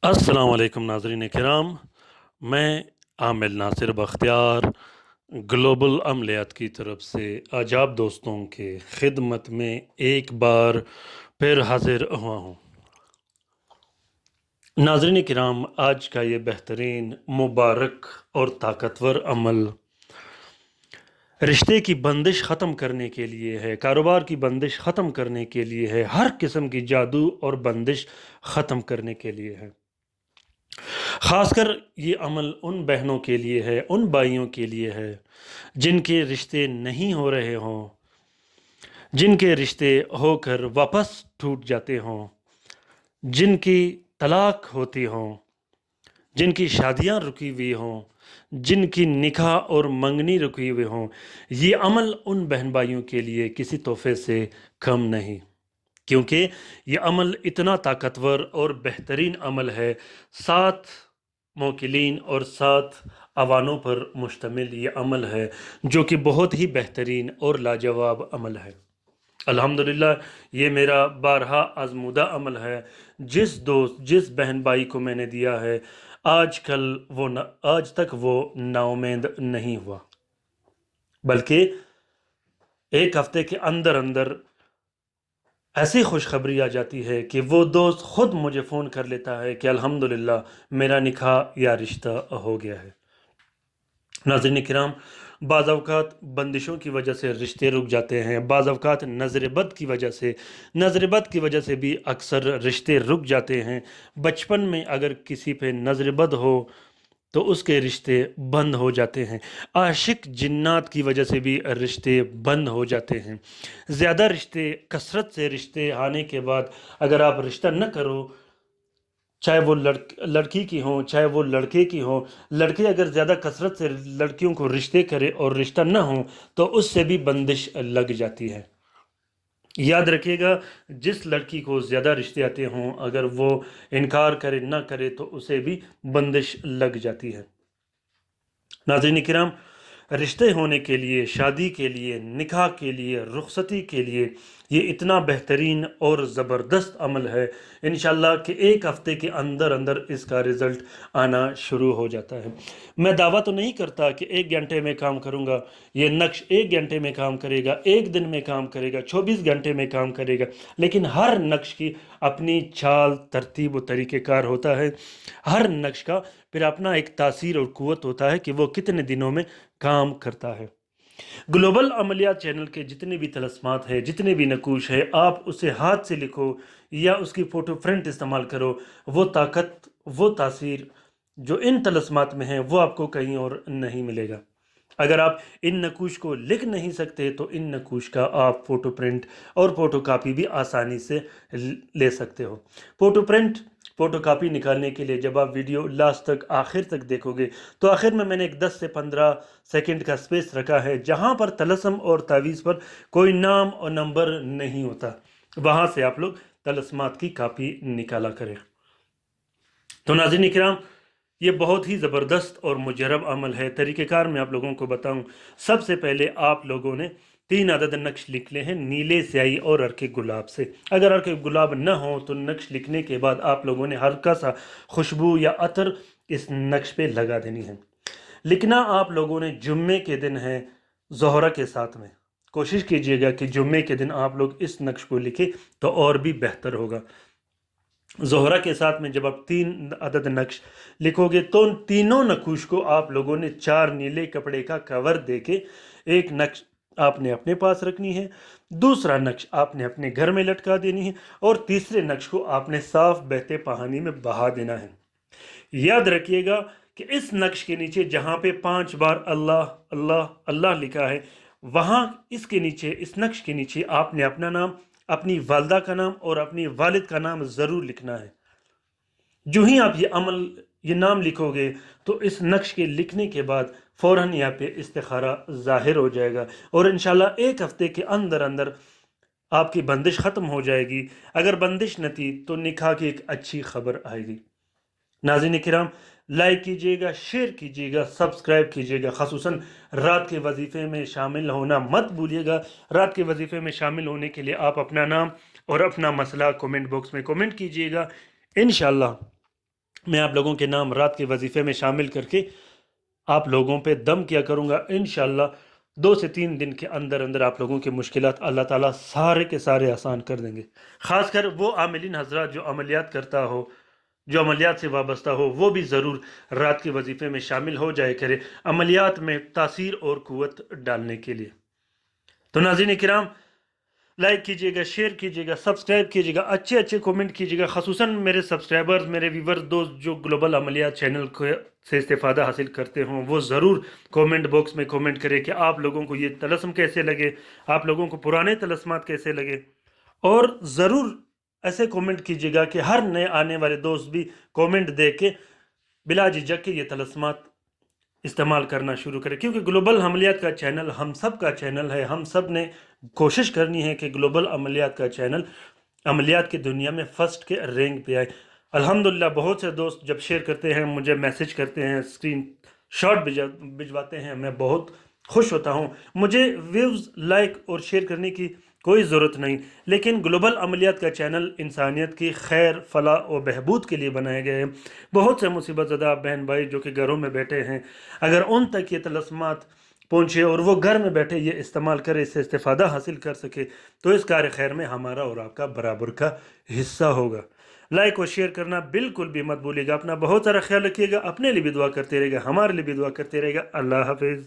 अस्सलाम वालेकुम नाज़रीन किराम। मैं आमिल नासिर बख्तियार ग्लोबल अमलियात की तरफ से आज आप दोस्तों के खिदमत में एक बार फिर हाजिर हुआ हूँ। नाज़रीन किराम, आज का ये बेहतरीन, मुबारक और ताकतवर अमल रिश्ते की बंदिश ख़त्म करने के लिए है, कारोबार की बंदिश ख़त्म करने के लिए है, हर किस्म की जादू और बंदिश ख़त्म करने के लिए है। ख़ासकर ये अमल उन बहनों के लिए है, उन भाइयों के लिए है जिनके रिश्ते नहीं हो रहे हों, जिनके रिश्ते होकर वापस टूट जाते हों, जिनकी तलाक होती हों, जिनकी शादियां रुकी हुई हों, जिनकी निकाह और मंगनी रुकी हुई हों। ये अमल उन बहन भाइयों के लिए किसी तोहफे से कम नहीं, क्योंकि ये अमल इतना ताकतवर और बेहतरीन अमल है। 7 मोकिलीन और 7 अवानों पर मुश्तमिल ये अमल है, जो कि बहुत ही बेहतरीन और लाजवाब अमल है। अल्हम्दुलिल्लाह, ये मेरा बारहा आजमूदा अमल है। जिस दोस्त, जिस बहन भाई को मैंने दिया है, आज तक वो नाउम्मीद नहीं हुआ, बल्कि एक हफ्ते के अंदर अंदर ऐसी खुशखबरी आ जाती है कि वो दोस्त खुद मुझे फ़ोन कर लेता है कि अल्हम्दुलिल्लाह मेरा निकाह या रिश्ता हो गया है। नाज़रीन किराम, बाज़ अवक़ात बंदिशों की वजह से रिश्ते रुक जाते हैं, बाज़ अवक़ात नज़र बद की वजह से भी अक्सर रिश्ते रुक जाते हैं। बचपन में अगर किसी पे नज़र बद हो तो उसके रिश्ते बंद हो जाते हैं। आशिक जिन्नात की वजह से भी रिश्ते बंद हो जाते हैं। ज़्यादा रिश्ते, कसरत से रिश्ते आने के बाद अगर आप रिश्ता न करो, चाहे वो लड़की की हों, चाहे वो लड़के की हों, लड़के अगर ज़्यादा कसरत से लड़कियों को रिश्ते करे और रिश्ता न हो तो उससे भी बंदिश लग जाती है। याद रखिएगा, जिस लड़की को ज़्यादा रिश्ते आते हों, अगर वो इनकार करे ना करे तो उसे भी बंदिश लग जाती है। नाज़रीन किराम, रिश्ते होने के लिए, शादी के लिए, निकाह के लिए, रुखसती के लिए ये इतना बेहतरीन और ज़बरदस्त अमल है इंशाअल्लाह कि एक हफ़्ते के अंदर अंदर इसका रिज़ल्ट आना शुरू हो जाता है। मैं दावा तो नहीं करता कि 1 घंटे में काम करूँगा, ये नक्श 1 घंटे में काम करेगा, 1 दिन में काम करेगा, 24 घंटे में काम करेगा, लेकिन हर नक्श की अपनी चाल, तरतीब और तरीक़ेकार होता है। हर नक्श का फिर अपना एक तासीर और क़ुव्वत होता है कि वो कितने दिनों में काम करता है। ग्लोबल अमलियात चैनल के जितने भी तलस्मात है, जितने भी नकूश है, आप उसे हाथ से लिखो या उसकी फ़ोटो प्रिंट इस्तेमाल करो, वो ताकत, वो तासीर जो इन तलस्मात में है वो आपको कहीं और नहीं मिलेगा। अगर आप इन नकूश को लिख नहीं सकते तो इन नकूश का आप फ़ोटो प्रिंट और फ़ोटो कापी भी आसानी से ले सकते हो। फ़ोटो प्रिंट, फ़ोटो कापी निकालने के लिए जब आप वीडियो लास्ट तक, आखिर तक देखोगे तो आखिर में मैंने एक 10 से 15 सेकंड का स्पेस रखा है जहां पर तलस्म और तावीज़ पर कोई नाम और नंबर नहीं होता। वहां से आप लोग तलस्मात की कापी निकाला करें। तो नाज़रीन किराम, ये बहुत ही ज़बरदस्त और मुजरब अमल है। तरीक़ेकार मैं आप लोगों को बताऊं। सबसे पहले आप लोगों ने 3 अदद नक्श लिख ले हैं नीले स्याही और अर्के गुलाब से। अगर अर्के गुलाब न हो तो नक्श लिखने के बाद आप लोगों ने हल्का सा खुशबू या अतर इस नक्श पे लगा देनी है। लिखना आप लोगों ने जुम्मे के दिन है, ज़ोहरा के साथ में। कोशिश कीजिएगा कि जुम्मे के दिन आप लोग इस नक्श को लिखें तो और भी बेहतर होगा। ज़ोहरा के साथ में जब आप 3 अदद नक्श लिखोगे तो तीनों नकूश को आप लोगों ने 4 नीले कपड़े का कवर देके, एक नक्श आपने अपने पास रखनी है, दूसरा नक्श आपने अपने घर में लटका देनी है और तीसरे नक्श को आपने साफ बहते पानी में बहा देना है। याद रखिएगा कि इस नक्श के नीचे जहाँ पे 5 बार अल्लाह अल्लाह अल्लाह लिखा है, वहाँ इसके नीचे, इस नक्श के नीचे आपने अपना नाम, अपनी वालदा का नाम और अपनी वालिद का नाम ज़रूर लिखना है। जो ही आप ये नाम लिखोगे तो इस नक्श के लिखने के बाद फ़ौरन यहाँ पे इस्तिखारा ज़ाहिर हो जाएगा और इंशाल्लाह एक हफ़्ते के अंदर अंदर आपकी बंदिश ख़त्म हो जाएगी। अगर बंदिश न थी तो निकाह की एक अच्छी खबर आएगी। नाज़रीन किराम, लाइक कीजिएगा, शेयर कीजिएगा, सब्सक्राइब कीजिएगा। ख़ुसूसन रात के वजीफ़े में शामिल होना मत भूलिएगा। रात के वजीफ़े में शामिल होने के लिए आप अपना नाम और अपना मसला कमेंट बॉक्स में कमेंट कीजिएगा। इंशाअल्लाह میں آپ لوگوں کے نام رات کے وظیفے میں شامل کر کے آپ لوگوں پہ دم کیا کروں گا انشاءاللہ 2 سے 3 دن کے اندر اندر آپ لوگوں کے مشکلات اللہ تعالیٰ سارے کے سارے آسان کر دیں گے. خاص کر وہ عاملین حضرات جو عملیات کرتا ہو، جو عملیات سے وابستہ ہو، وہ بھی ضرور رات کے وظیفے میں شامل ہو جائے کرے عملیات میں تاثیر اور قوت ڈالنے کے لیے. تو ناظرین کرام، لائک کیجئے گا، شیئر کیجئے گا، سبسکرائب کیجئے گا، اچھے اچھے کومنٹ کیجئے گا. خصوصاً میرے سبسکرائبرز، میرے ویور دوست جو گلوبل عملیات چینل سے استفادہ حاصل کرتے ہوں، وہ ضرور کومنٹ باکس میں کومنٹ کرے کہ آپ لوگوں کو یہ طلسم کیسے لگے، آپ لوگوں کو پرانے طلسمات کیسے لگے. اور ضرور ایسے کومنٹ کیجئے گا کہ ہر نئے آنے والے دوست بھی کومنٹ دے کے بلا جھجک کے یہ طلسمات استعمال کرنا شروع کرے، کیونکہ گلوبل عملیات کا چینل ہم سب کا چینل ہے. ہم سب نے کوشش کرنی ہے کہ گلوبل عملیات کا چینل عملیات کی دنیا میں فرسٹ کے رینک پہ آئے. الحمدللہ بہت سے دوست جب شیئر کرتے ہیں، مجھے میسج کرتے ہیں، اسکرین شاٹ بھجواتے ہیں، میں بہت خوش ہوتا ہوں. مجھے ویوز، لائک اور شیئر کرنے کی کوئی ضرورت نہیں، لیکن گلوبل عملیات کا چینل انسانیت کی خیر، فلاح و بہبود کے لیے بنائے گئے ہیں. بہت سے مصیبت زدہ بہن بھائی جو کہ گھروں میں بیٹھے ہیں، اگر ان تک یہ طلسمات پہنچے اور وہ گھر میں بیٹھے یہ استعمال کرے، اس سے استفادہ حاصل کر سکے، تو اس کار خیر میں ہمارا اور آپ کا برابر کا حصہ ہوگا. لائک اور شیئر کرنا بالکل بھی مت بھولیے گا. اپنا بہت سارا خیال رکھیے گا، اپنے لیے بھی دعا کرتے رہے گا، ہمارے لیے بھی دعا کرتے رہے گا. اللہ حافظ.